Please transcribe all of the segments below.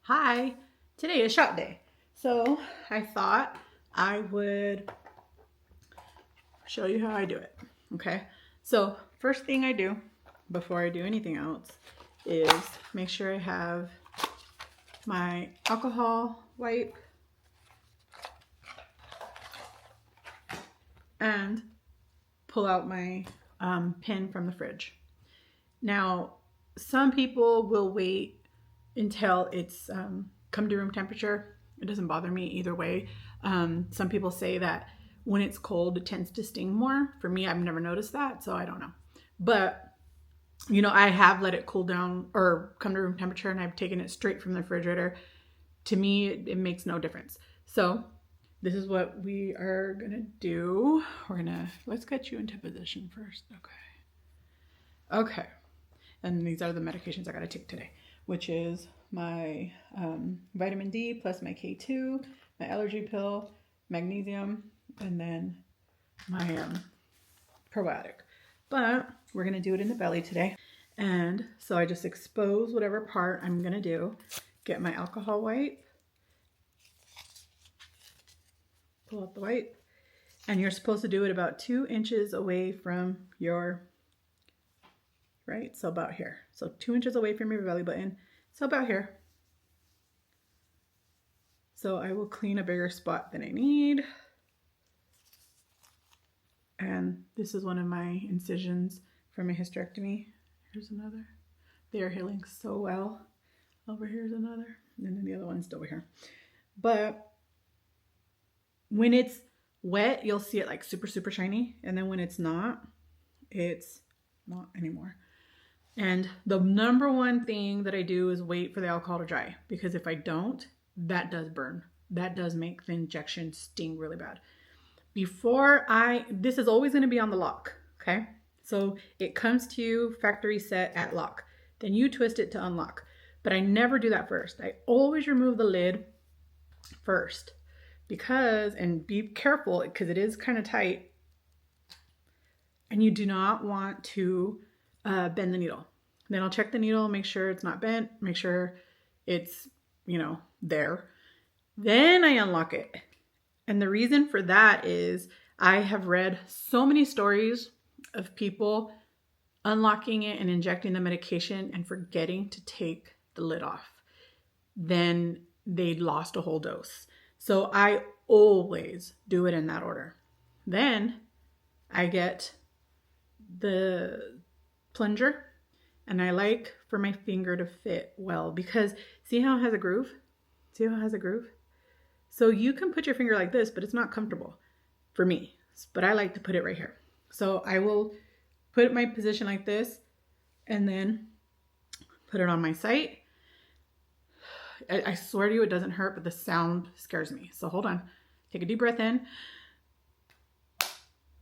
Hi, today is shop day. So I thought I would show you how I do it. Okay, so first thing I do before I do anything else is make sure I have my alcohol wipe and pull out my pen from the fridge. Now, some people will wait until it's come to room temperature. It doesn't bother me either way. Some people say that when it's cold, it tends to sting more. For me, I've never noticed that, so I don't know. But, you know, I have let it cool down or come to room temperature, and I've taken it straight from the refrigerator. To me, it makes no difference. So this is what we are gonna do. Let's get you into position first. Okay. And these are the medications I gotta take today, which is my vitamin D plus my K2, my allergy pill, magnesium, and then my probiotic. But we're gonna do it in the belly today. And so I just expose whatever part I'm gonna do, get my alcohol wipe, pull out the wipe, and you're supposed to do it about 2 inches away from your, right? So about here. So 2 inches away from your belly button. So about here. So I will clean a bigger spot than I need. And this is one of my incisions from a hysterectomy. Here's another. They are healing so well. Over here's another. And then the other one's over here. But when it's wet, you'll see it like super, super shiny. And then when it's not anymore. And the number one thing that I do is wait for the alcohol to dry, because if I don't, that does burn. That does make the injection sting really bad. This is always going to be on the lock, okay? So it comes to you factory set at lock. Then you twist it to unlock. But I never do that first. I always remove the lid first and be careful because it is kind of tight. And you do not want to bend the needle. Then I'll check the needle, make sure it's not bent, make sure it's, there. Then I unlock it. And the reason for that is I have read so many stories of people unlocking it and injecting the medication and forgetting to take the lid off. Then they lost a whole dose. So I always do it in that order. Then I get the plunger, and I like for my finger to fit well, because see how it has a groove? So you can put your finger like this, but it's not comfortable for me. But I like to put it right here. So I will put my position like this and then put it on my site. I swear to you, it doesn't hurt, but the sound scares me. So hold on. Take a deep breath in.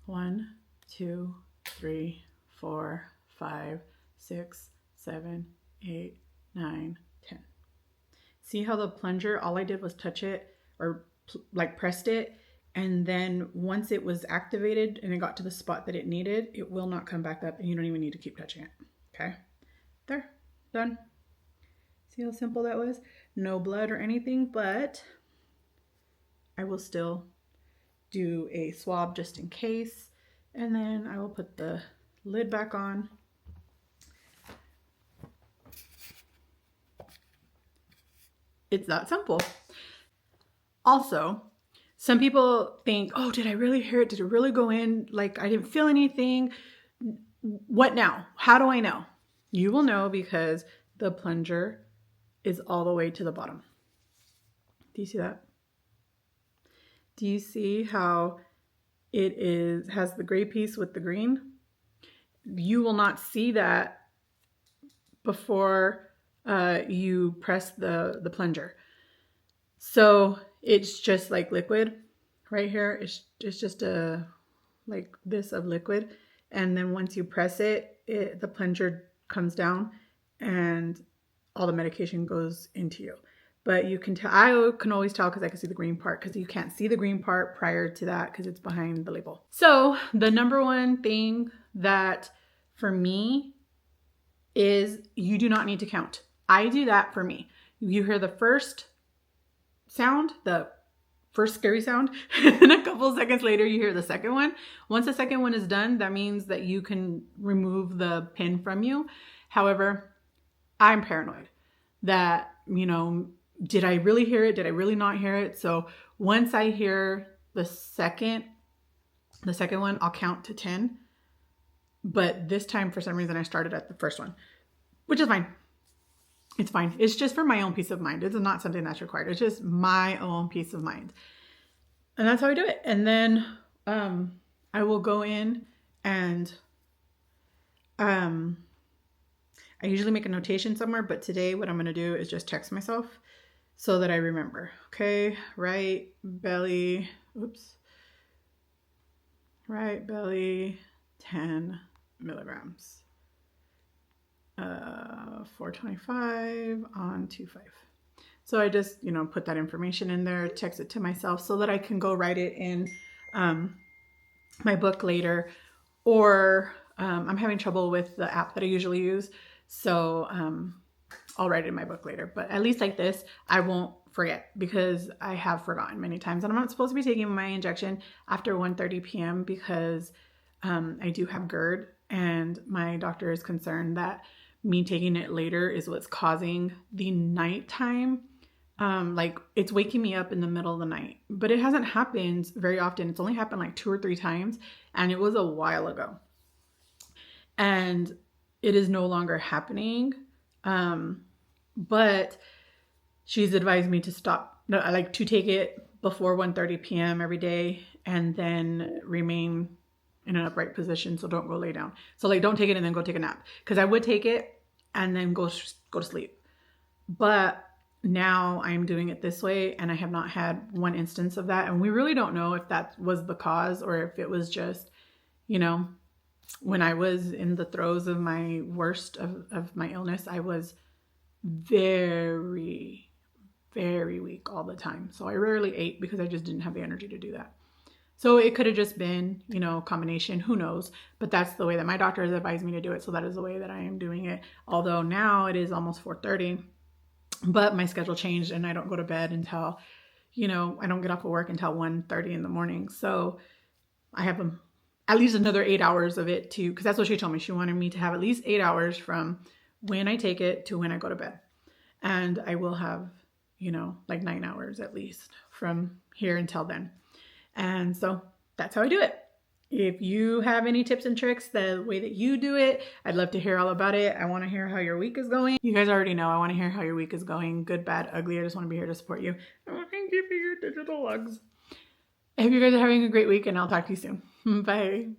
1, 2, 3, 4, 5, 6, 7, 8, 9, 10. See how the plunger, all I did was touch it or pressed it. And then once it was activated and it got to the spot that it needed, it will not come back up and you don't even need to keep touching it. Okay. There. Done. See how simple that was? No blood or anything, but I will still do a swab just in case. And then I will put the lid back on. It's that simple. Also, some people think, oh, did I really hear it? Did it really go in? Like, I didn't feel anything. What now? How do I know? You will know because the plunger is all the way to the bottom. Do you see that? Do you see how it has the gray piece with the green? You will not see that before you press the plunger. So it's just like liquid right here. It's just like this of liquid. And then once you press it, the plunger comes down and all the medication goes into you. But you can tell, I can always tell because I can see the green part, because you can't see the green part prior to that because it's behind the label. So the number one thing that for me is you do not need to count. I do that for me. You hear the first sound, the first scary sound, and then a couple seconds later you hear the second one. Once the second one is done, that means that you can remove the pin from you. However, I'm paranoid that, you know, did I really hear it? Did I really not hear it? So once I hear the second one, I'll count to 10. But this time, for some reason, I started at the first one, which is fine. It's fine. It's just for my own peace of mind. It's not something that's required. It's just my own peace of mind. And that's how I do it. And then I will go in and I usually make a notation somewhere, but today what I'm going to do is just text myself so that I remember. Okay, right belly, right belly, 10 milligrams. 425 on 2.5. So I just, you know, put that information in there, text it to myself so that I can go write it in my book later. Or I'm having trouble with the app that I usually use. So I'll write it in my book later. But at least like this, I won't forget because I have forgotten many times. And I'm not supposed to be taking my injection after 1:30 p.m. because I do have GERD. And my doctor is concerned that me taking it later is what's causing the nighttime. Like it's waking me up in the middle of the night, but it hasn't happened very often. It's only happened like 2 or 3 times, and it was a while ago. And it is no longer happening. But she's advised me to stop, to take it before 1:30 p.m. every day and then remain in an upright position. So don't go lay down. So like, don't take it and then go take a nap. Cause I would take it and then go to sleep. But now I'm doing it this way and I have not had one instance of that. And we really don't know if that was the cause or if it was just, you know, when I was in the throes of my worst of my illness, I was very, very weak all the time. So I rarely ate because I just didn't have the energy to do that. So it could have just been, you know, a combination, who knows, but that's the way that my doctor has advised me to do it. So that is the way that I am doing it. Although now it is almost 4:30, but my schedule changed and I don't go to bed until, you know, I don't get off of work until 1:30 in the morning. So I have at least another 8 hours of it too, because that's what she told me. She wanted me to have at least 8 hours from when I take it to when I go to bed. And I will have, you know, like 9 hours at least from here until then. And so that's how I do it. If you have any tips and tricks, the way that you do it, I'd love to hear all about it. I want to hear how your week is going. You guys already know I want to hear how your week is going. Good, bad, ugly. I just want to be here to support you. Oh, thank you for your digital hugs. I hope you guys are having a great week and I'll talk to you soon. Bye.